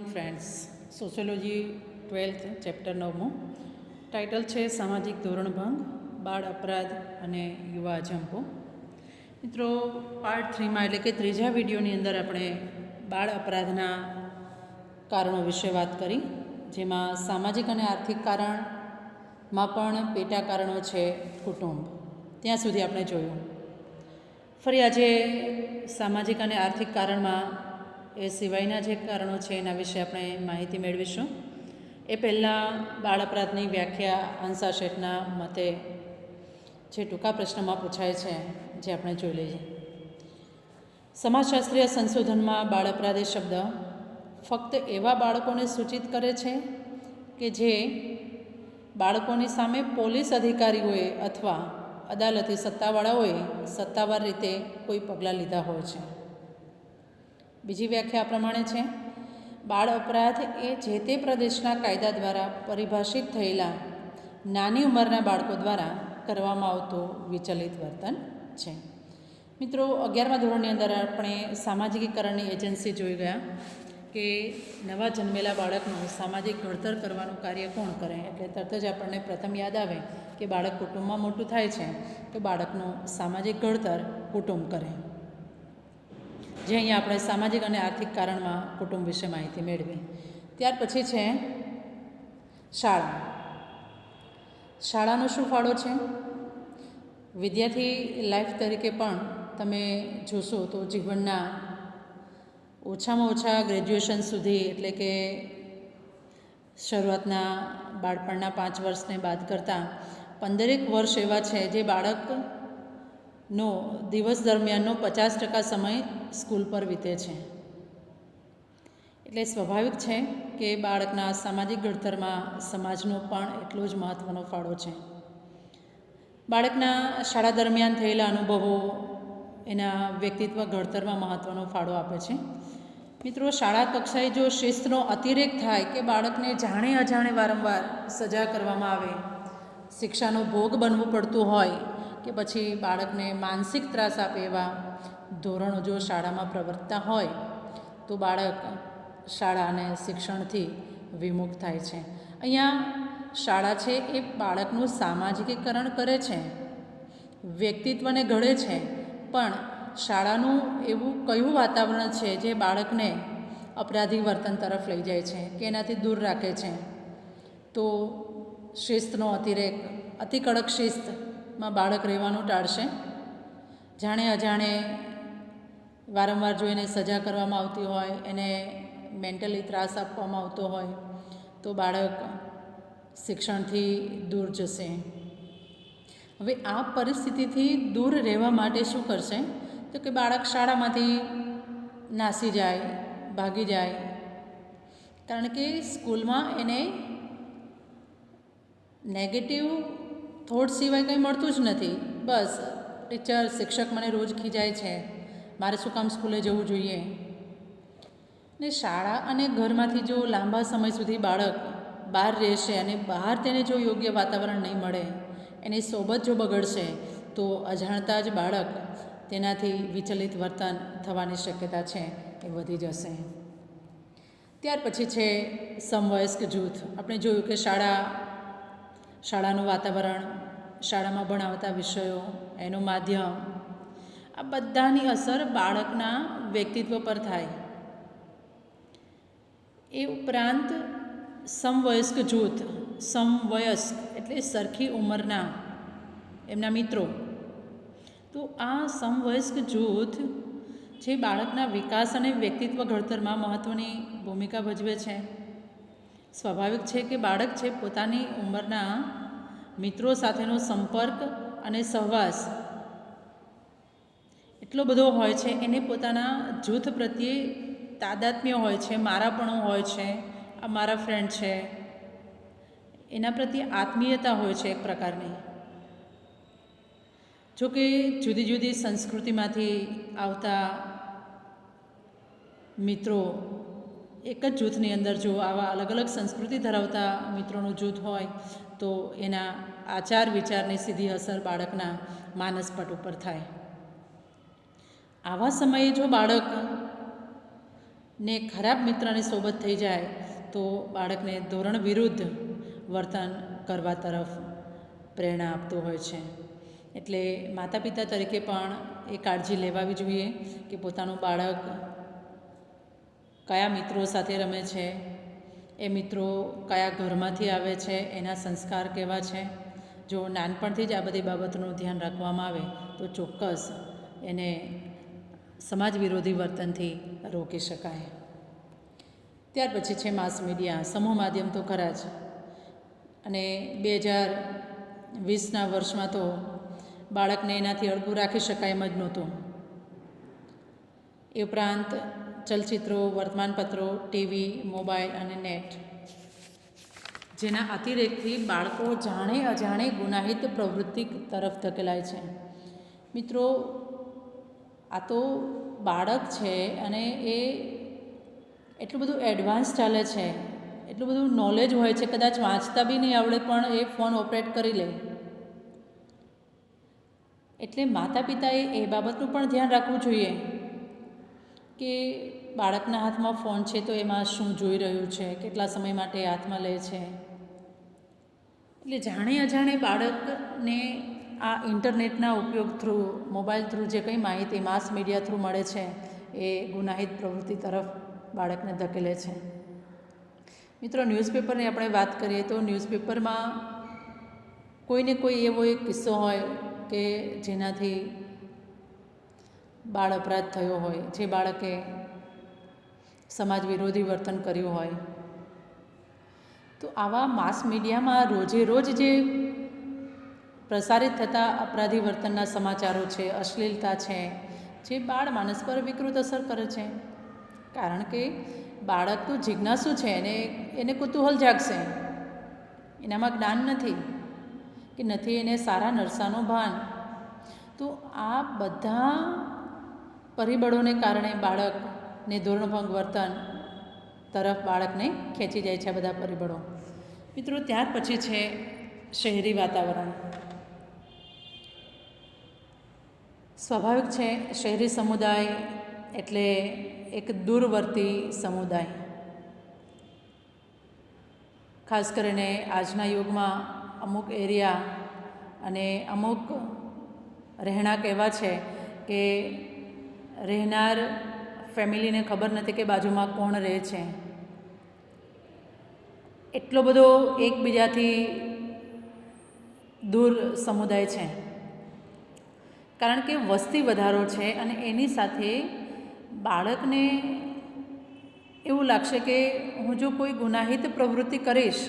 Friends, sociology 12th chapter 9મું. Title છે સામાજિક ધોરણભંગ, બાળ અપરાધ અને યુવા અજંપો. મિત્રો, પાર્ટ 3માં એટલે કે ત્રીજા વિડીયોની અંદર આપણે બાળ અપરાધના કારણો વિશે વાત કરી, જેમાં સામાજિક અને આર્થિક કારણમાં પણ પેટા કારણો છે કુટુંબ. ત્યાં સુધી આપણે જોયું. ફરી આજે સામાજિક અને આર્થિક કારણમાં એ સિવાયના જે કારણો છે એના વિશે આપણે માહિતી મેળવીશું. એ પહેલાં બાળ અપરાધની વ્યાખ્યા હંસા શેઠના મતે જે ટૂંકા પ્રશ્નમાં પૂછાય છે જે આપણે જોઈ લઈએ. સમાજશાસ્ત્રીય સંશોધનમાં બાળ અપરાધ એ શબ્દ ફક્ત એવા બાળકોને સૂચિત કરે છે કે જે બાળકોની સામે પોલીસ અધિકારીઓએ અથવા અદાલતી સત્તાવાળાઓએ સત્તાવાર રીતે કોઈ પગલાં લીધા હોય છે. બીજી વ્યાખ્યા આ પ્રમાણે છે: બાળ અપરાધ એ જે તે પ્રદેશના કાયદા દ્વારા પરિભાષિત થયેલા નાની ઉંમરના બાળકો દ્વારા કરવામાં આવતું વિચલિત વર્તન છે. મિત્રો, 11મા ધોરણની અંદર આપણે સામાજિકીકરણની એજન્સી જોઈ ગયા કે નવા જન્મેલા બાળકનું સામાજિક ઘડતર કરવાનું કાર્ય કોણ કરે. એટલે તરત જ આપણને પ્રથમ યાદ આવે કે બાળક કુટુંબમાં મોટું થાય છે તો બાળકનું સામાજિક ઘડતર કુટુંબ કરે. જે અહીંયા આપણે સામાજિક અને આર્થિક કારણમાં કુટુંબ વિશે માહિતી મેળવી. ત્યાર પછી છે શાળા. શાળાનો શું ફાળો છે? વિદ્યાર્થી લાઈફ તરીકે પણ તમે જોશો તો જીવનના ઓછામાં ઓછા ગ્રેજ્યુએશન સુધી, એટલે કે શરૂઆતના બાળપણના 5 વર્ષને બાદ કરતાં 15 વર્ષ એવા છે જે બાળકનો દિવસ દરમિયાનનો 50% સમય સ્કૂલ પર વીતે છે. એટલે સ્વાભાવિક છે કે બાળકના સામાજિક ઘડતરમાં સમાજનો પણ એટલો જ મહત્ત્વનો ફાળો છે. બાળકના શાળા દરમિયાન થયેલા અનુભવો એના વ્યક્તિત્વ ઘડતરમાં મહત્ત્વનો ફાળો આપે છે. મિત્રો, શાળા કક્ષાએ જો શિસ્તનો અતિરેક થાય કે બાળકને જાણે અજાણે વારંવાર સજા કરવામાં આવે, શિક્ષાનો ભોગ બનવું પડતું હોય કે પછી બાળકને માનસિક ત્રાસ આપે એવા ધોરણો જો શાળામાં પ્રવર્તતા હોય તો બાળક શાળા અને શિક્ષણથી વિમુખ થાય છે. અહીંયા શાળા છે એ બાળકનું સામાજિકીકરણ કરે છે, વ્યક્તિત્વને ઘડે છે, પણ શાળાનું એવું કયું વાતાવરણ છે જે બાળકને અપરાધી વર્તન તરફ લઈ જાય છે કે એનાથી દૂર રાખે છે? તો શિસ્તનો અતિરેક, અતિ કડક શિસ્તમાં બાળક રહેવાનું ટાળશે. જાણે અજાણે વારંવાર જો એને સજા કરવામાં આવતી હોય, એને મેન્ટલી ત્રાસ આપવામાં આવતો હોય તો બાળક શિક્ષણથી દૂર જશે. હવે આ પરિસ્થિતિથી દૂર રહેવા માટે શું કરશે? તો કે બાળક શાળામાંથી નાસી જાય, ભાગી જાય. કારણ કે સ્કૂલમાં એને નેગેટિવ થોટ સિવાય કંઈ મળતું જ નથી. બસ ટીચર, શિક્ષક મને રોજ ખીજાય છે, મારે શું કામ સ્કૂલે જવું જોઈએ? ને શાળા અને ઘરમાંથી જો લાંબા સમય સુધી બાળક બહાર રહેશે અને બહાર તેને જો યોગ્ય વાતાવરણ નહીં મળે, એની સોબત જો બગડશે તો અજાણતા જ બાળક તેનાથી વિચલિત વર્તન થવાની શક્યતા છે એ વધી જશે. ત્યાર પછી છે સમવયસ્ક જૂથ. આપણે જોયું કે શાળાનું વાતાવરણ, શાળામાં ભણાવતા વિષયો, એનું માધ્યમ, આ બધાની અસર બાળકના વ્યક્તિત્વ પર થાય. એ ઉપરાંત સમવયસ્ક જૂથ, સમવયસ્ક એટલે સરખી ઉંમરના એમના મિત્રો. તો આ સમવયસ્ક જૂથ જે બાળકના વિકાસ અને વ્યક્તિત્વ ઘડતરમાં મહત્ત્વની ભૂમિકા ભજવે છે. સ્વાભાવિક છે કે બાળક છે પોતાની ઉંમરના મિત્રો સાથેનો સંપર્ક અને સહવાસ એટલો બધો હોય છે, એને પોતાના જૂથ પ્રત્યે તાદાત્મ્ય હોય છે, મારાપણું હોય છે, આ મારા ફ્રેન્ડ છે, એના પ્રત્યે આત્મીયતા હોય છે એક પ્રકારની. જોકે જુદી જુદી સંસ્કૃતિમાંથી આવતા મિત્રો એક જ જૂથની અંદર જો આવા અલગ અલગ સંસ્કૃતિ ધરાવતા મિત્રોનું જૂથ હોય તો એના આચાર વિચારની સીધી અસર બાળકના માનસપટ ઉપર થાય. આવા સમયે જો બાળક ને ખરાબ મિત્રની સોબત થઈ જાય તો બાળકને ધોરણ વિરુદ્ધ વર્તન કરવા તરફ પ્રેરણા આપતું હોય છે. એટલે માતા પિતા તરીકે પણ એ કાળજી લેવાવી જોઈએ કે પોતાનું બાળક કયા મિત્રો સાથે રમે છે, એ મિત્રો કયા ઘરમાંથી આવે છે, એના સંસ્કાર કેવા છે. જો નાનપણથી જ આ બધી બાબતોનું ધ્યાન રાખવામાં આવે તો ચોક્કસ એને સમાજ વિરોધી વર્તનથી રોકી શકાય. ત્યાર પછી છે માસ મીડિયા, સમૂહ માધ્યમ તો ખરા જ. અને 2020ના વર્ષમાં તો બાળકને એનાથી અળગું રાખી શકાય એમ જ નહોતું. એ ઉપરાંત ચલચિત્રો, વર્તમાનપત્રો, ટીવી, મોબાઈલ અને નેટ, જેના અતિરેકથી બાળકો જાણે અજાણે ગુનાહિત પ્રવૃત્તિ તરફ ધકેલાય છે. મિત્રો, આ તો બાળક છે અને એ એટલું બધું એડવાન્સ ચાલે છે, એટલું બધું નોલેજ હોય છે, કદાચ વાંચતા બી નહીં આવડે પણ એ ફોન ઓપરેટ કરી લે. એટલે માતા પિતાએ એ બાબતનું પણ ધ્યાન રાખવું જોઈએ કે બાળકના હાથમાં ફોન છે તો એમાં શું જોઈ રહ્યું છે, કેટલા સમય માટે હાથમાં લે છે. એટલે જાણે અજાણે બાળકને આ ઇન્ટરનેટના ઉપયોગ થ્રુ, મોબાઈલ થ્રુ જે કંઈ માહિતી માસ મીડિયા થ્રુ મળે છે એ ગુનાહિત પ્રવૃત્તિ તરફ બાળકને ધકેલે છે. મિત્રો, ન્યૂઝપેપરની આપણે વાત કરીએ તો ન્યૂઝપેપરમાં કોઈને કોઈ એવો એક કિસ્સો હોય કે જેનાથી બાળ અપરાધ થયો હોય, જે બાળકે સમાજ વિરોધી વર્તન કર્યું હોય, તો આવા માસ મીડિયામાં રોજે રોજ જે પ્રસારિત થતા અપરાધી વર્તનના સમાચારો છે, અશ્લીલતા છે, જે બાળ માનસ પર વિકૃત અસર કરે છે. કારણ કે બાળક તો જિજ્ઞાસુ છે, એને કુતૂહલ જાગશે, એનામાં જ્ઞાન નથી કે નથી એને સારા નરસાનું ભાન. તો આ બધા પરિબળોને કારણે બાળકને ધોરણભંગ વર્તન તરફ બાળકને ખેંચી જાય છે આ બધા પરિબળો. મિત્રો, ત્યાર પછી છે શહેરી વાતાવરણ. સ્વાભાવિક છે, શહેરી સમુદાય એટલે એક દૂરવર્તી સમુદાય. ખાસ કરીને આજના યુગમાં અમુક એરિયા અને અમુક રહેણાંક એવા છે કે રહેનાર ફેમિલીને ખબર નથી કે બાજુમાં કોણ રહે છે. એટલો બધો એકબીજાથી દૂર સમુદાય છે, કારણ કે વસ્તી વધારો છે અને એની સાથે બાળકને એવું લાગશે કે હું જો કોઈ ગુનાહિત પ્રવૃત્તિ કરીશ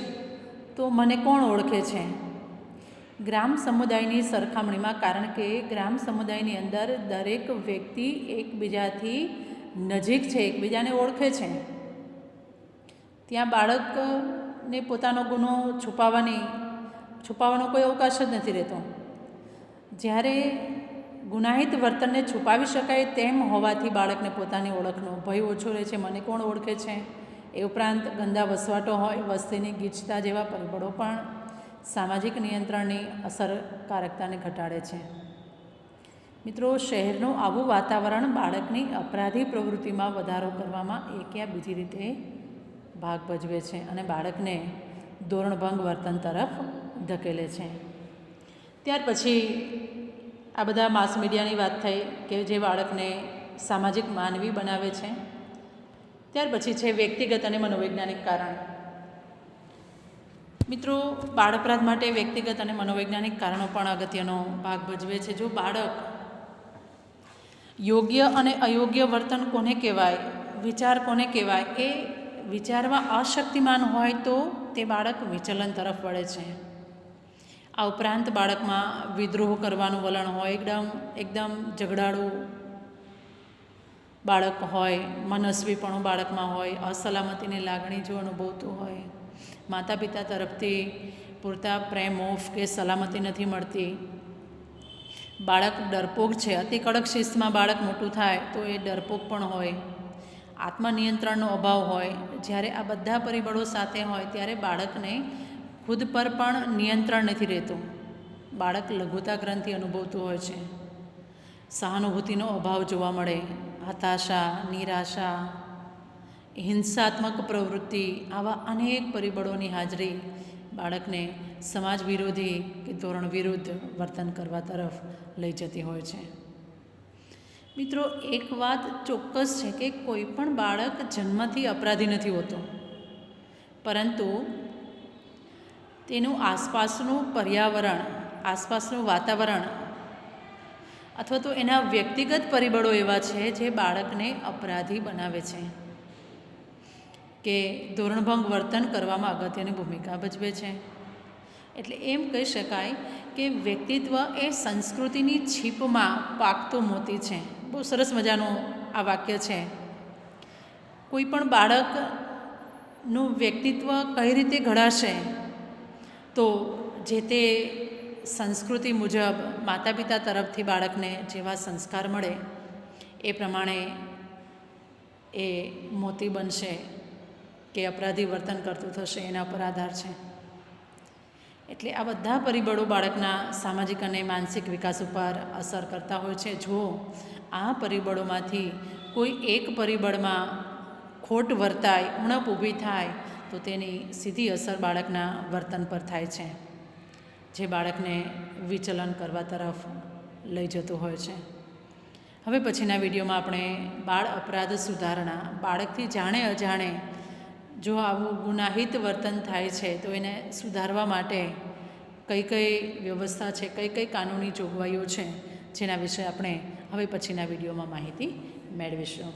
તો મને કોણ ઓળખે છે. ગ્રામ સમુદાયની સરખામણીમાં, કારણ કે ગ્રામ સમુદાયની અંદર દરેક વ્યક્તિ એકબીજાથી નજીક છે, એકબીજાને ઓળખે છે. ત્યાં બાળકને પોતાનો ગુનો છુપાવવાનો કોઈ અવકાશ જ નથી રહેતો. જ્યારે ગુનાહિત વર્તનને છુપાવી શકાય તેમ હોવાથી બાળકને પોતાની ઓળખનો ભય ઓછો રહે છે, મને કોણ ઓળખે છે. એ ઉપરાંત ગંદા વસવાટો હોય, વસ્તીની ગીચતા જેવા પરિબળો પણ સામાજિક નિયંત્રણની અસરકારકતાને ઘટાડે છે. મિત્રો, શહેરનું આવું વાતાવરણ બાળકની અપરાધી પ્રવૃત્તિમાં વધારો કરવામાં એક યા બીજી રીતે ભાગ ભજવે છે અને બાળકને ધોરણભંગ વર્તન તરફ ધકેલે છે. ત્યાર પછી આ બધા માસ મીડિયાની વાત થઈ કે જે બાળકને સામાજિક માનવી બનાવે છે. ત્યાર પછી છે વ્યક્તિગત અને મનોવૈજ્ઞાનિક કારણ. મિત્રો, બાળ અપરાધ માટે વ્યક્તિગત અને મનોવૈજ્ઞાનિક કારણો પણ અગત્યનો ભાગ ભજવે છે. જો બાળક યોગ્ય અને અયોગ્ય વર્તન કોને કહેવાય, વિચાર કોને કહેવાય, એ વિચારવા અશક્તિમાન હોય તો તે બાળક વિચલન તરફ વળે છે. આ ઉપરાંત બાળકમાં વિદ્રોહ કરવાનું વલણ હોય, એકદમ ઝઘડાળું બાળક હોય, મનસ્વીપણું બાળકમાં હોય, અસલામતીની લાગણી જો અનુભવતું હોય, માતા પિતા તરફથી પૂરતા પ્રેમ, મોફ કે સલામતી નથી મળતી, બાળક ડરપોક છે, અતિ કડક શિસ્તમાં બાળક મોટું થાય તો એ ડરપોક પણ હોય, આત્મનિયંત્રણનો અભાવ હોય. જ્યારે આ બધા પરિબળો સાથે હોય ત્યારે બાળકને ખુદ પર પણ નિયંત્રણ નથી રહેતું. બાળક લઘુતા ગ્રંથિ અનુભવતું હોય છે, સહાનુભૂતિનો અભાવ જોવા મળે, હતાશા, નિરાશા, હિંસાત્મક પ્રવૃત્તિ, આવા અનેક પરિબળોની હાજરી બાળકને સમાજ વિરોધી કે ધોરણ વિરુદ્ધ વર્તન કરવા તરફ લઈ જતી હોય છે. મિત્રો, એક વાત ચોક્કસ છે કે કોઈ પણ બાળક જન્મથી અપરાધી નથી હોતો, પરંતુ તેનું આસપાસનું પર્યાવરણ, આસપાસનું વાતાવરણ અથવા તો એના વ્યક્તિગત પરિબળો એવા છે જે બાળકને અપરાધી બનાવે છે કે ધોરણભંગ વર્તન કરવામાં અગત્યની ભૂમિકા ભજવે છે. એટલે એમ કહી શકાય કે વ્યક્તિત્વ એ સંસ્કૃતિની છીપમાં પાકતું મોતી છે. બહુ સરસ મજાનું આ વાક્ય છે. કોઈ પણ બાળકનું વ્યક્તિત્વ કઈ રીતે ઘડાશે, તો જે તે સંસ્કૃતિ મુજબ માતા પિતા તરફથી બાળકને જેવા સંસ્કાર મળે એ પ્રમાણે એ મોતી બનશે કે અપરાધી વર્તન કરતું થશે, એના પર આધાર છે. એટલે આ બધા પરિબળો બાળકના સામાજિક અને માનસિક વિકાસ ઉપર અસર કરતા હોય છે. જો આ પરિબળોમાંથી કોઈ એક પરિબળમાં ખોટ વર્તાય, ઉણપ ઊભી થાય, તો તેની સીધી અસર બાળકના વર્તન પર થાય છે, જે બાળકને વિચલન કરવા તરફ લઈ જતું હોય છે. હવે પછીના વિડીયોમાં આપણે બાળ અપરાધ સુધારણા, બાળકથી જાણે અજાણે જો આવું ગુનાહિત વર્તન થાય છે તો એને સુધારવા માટે કઈ કઈ વ્યવસ્થા છે, કઈ કઈ કાનૂની જોગવાઈઓ છે, જેના વિશે આપણે હવે પછીના વિડીયોમાં માહિતી મેળવીશું.